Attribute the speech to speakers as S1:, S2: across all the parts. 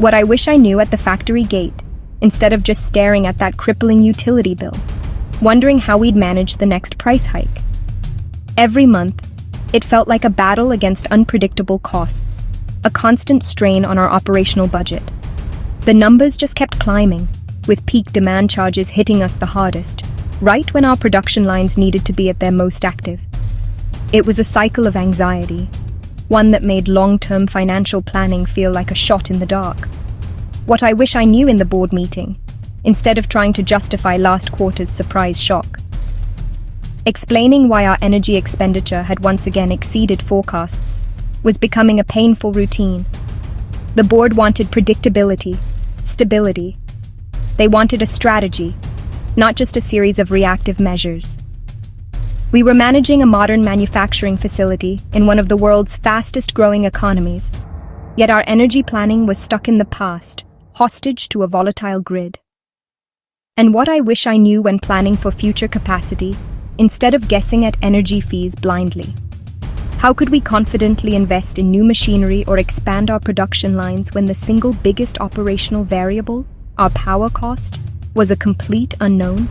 S1: What I wish I knew at the factory gate, instead of just staring at that crippling utility bill, wondering how we'd manage the next price hike. Every month, it felt like a battle against unpredictable costs, a constant strain on our operational budget. The numbers just kept climbing, with peak demand charges hitting us the hardest, right when our production lines needed to be at their most active. It was a cycle of anxiety, one that made long-term financial planning feel like a shot in the dark. What I wish I knew in the board meeting, instead of trying to justify last quarter's surprise shock. Explaining why our energy expenditure had once again exceeded forecasts was becoming a painful routine. The board wanted predictability, stability. They wanted a strategy, not just a series of reactive measures. We were managing a modern manufacturing facility in one of the world's fastest-growing economies, yet our energy planning was stuck in the past, hostage to a volatile grid. And what I wish I knew when planning for future capacity, instead of guessing at energy fees blindly. How could we confidently invest in new machinery or expand our production lines when the single biggest operational variable, our power cost, was a complete unknown?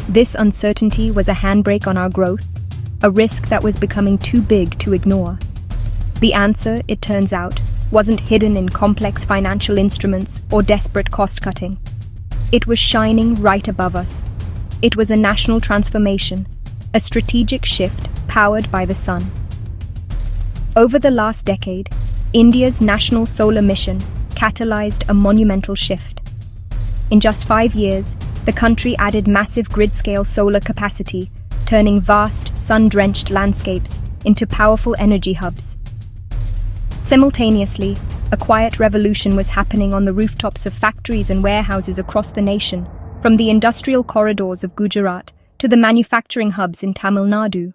S1: This uncertainty was a handbrake on our growth, a risk that was becoming too big to ignore. The answer, it turns out, wasn't hidden in complex financial instruments or desperate cost-cutting. It was shining right above us. It was a national transformation, a strategic shift powered by the sun. Over the last decade, India's national solar mission catalyzed a monumental shift. In just 5 years, the country added massive grid-scale solar capacity, turning vast, sun-drenched landscapes into powerful energy hubs. Simultaneously, a quiet revolution was happening on the rooftops of factories and warehouses across the nation, from the industrial corridors of Gujarat to the manufacturing hubs in Tamil Nadu.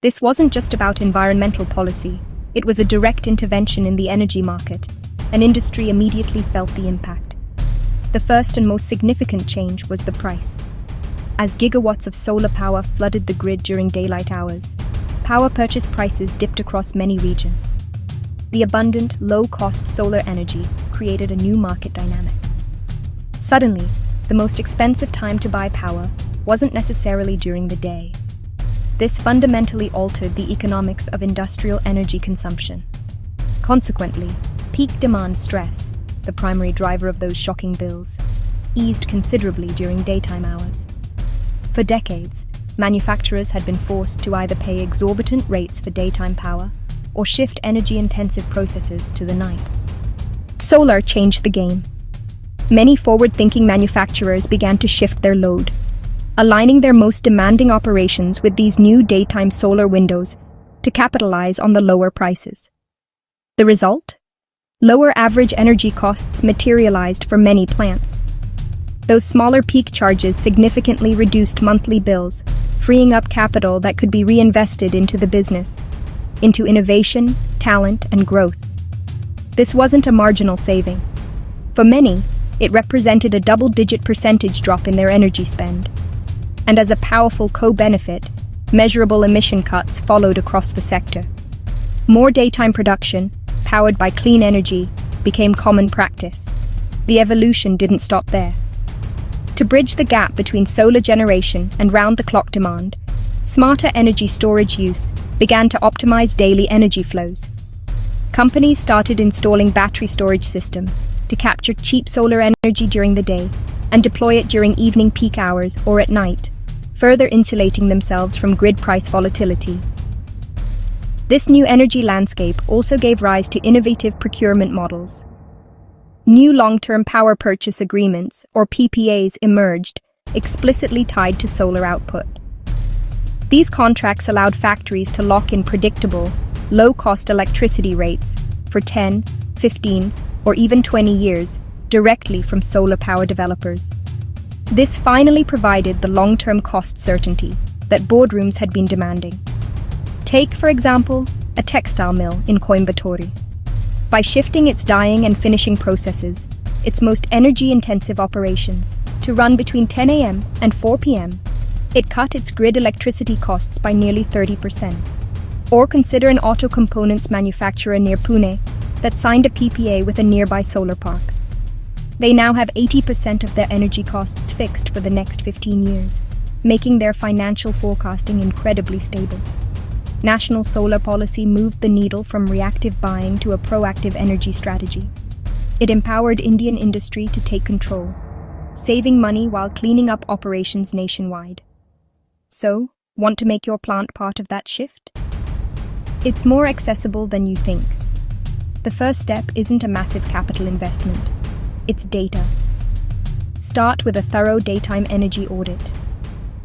S1: This wasn't just about environmental policy, it was a direct intervention in the energy market. An industry immediately felt the impact. The first and most significant change was the price. As gigawatts of solar power flooded the grid during daylight hours, power purchase prices dipped across many regions. The abundant, low-cost solar energy created a new market dynamic. Suddenly, the most expensive time to buy power wasn't necessarily during the day. This fundamentally altered the economics of industrial energy consumption. Consequently, peak demand stress, the primary driver of those shocking bills, eased considerably during daytime hours. For decades, manufacturers had been forced to either pay exorbitant rates for daytime power or shift energy-intensive processes to the night. Solar changed the game. Many forward-thinking manufacturers began to shift their load, aligning their most demanding operations with these new daytime solar windows to capitalize on the lower prices. The result? Lower average energy costs materialized for many plants. Those smaller peak charges significantly reduced monthly bills, freeing up capital that could be reinvested into the business, into innovation, talent, and growth. This wasn't a marginal saving. For many, it represented a double-digit percentage drop in their energy spend. And as a powerful co-benefit, measurable emission cuts followed across the sector. More daytime production, powered by clean energy, became common practice. The evolution didn't stop there. To bridge the gap between solar generation and round-the-clock demand, smarter energy storage use began to optimize daily energy flows. Companies started installing battery storage systems to capture cheap solar energy during the day and deploy it during evening peak hours or at night, further insulating themselves from grid price volatility. This new energy landscape also gave rise to innovative procurement models. New long-term power purchase agreements, or PPAs, emerged, explicitly tied to solar output. These contracts allowed factories to lock in predictable, low-cost electricity rates for 10, 15, or even 20 years, directly from solar power developers. This finally provided the long-term cost certainty that boardrooms had been demanding. Take, for example, a textile mill in Coimbatore. By shifting its dyeing and finishing processes, its most energy-intensive operations, to run between 10 a.m. and 4 p.m., it cut its grid electricity costs by nearly 30%. Or consider an auto components manufacturer near Pune, that signed a PPA with a nearby solar park. They now have 80% of their energy costs fixed for the next 15 years, making their financial forecasting incredibly stable. National solar policy moved the needle from reactive buying to a proactive energy strategy. It empowered Indian industry to take control, saving money while cleaning up operations nationwide. So, want to make your plant part of that shift? It's more accessible than you think. The first step isn't a massive capital investment. It's data. Start with a thorough daytime energy audit.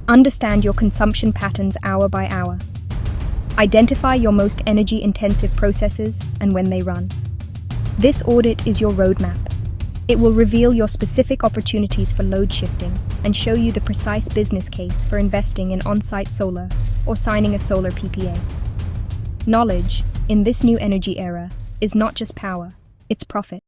S1: Understand your consumption patterns hour by hour. Identify your most energy-intensive processes and when they run. This audit is your roadmap. It will reveal your specific opportunities for load shifting and show you the precise business case for investing in on-site solar or signing a solar PPA. Knowledge, in this new energy era, is not just power, it's profit.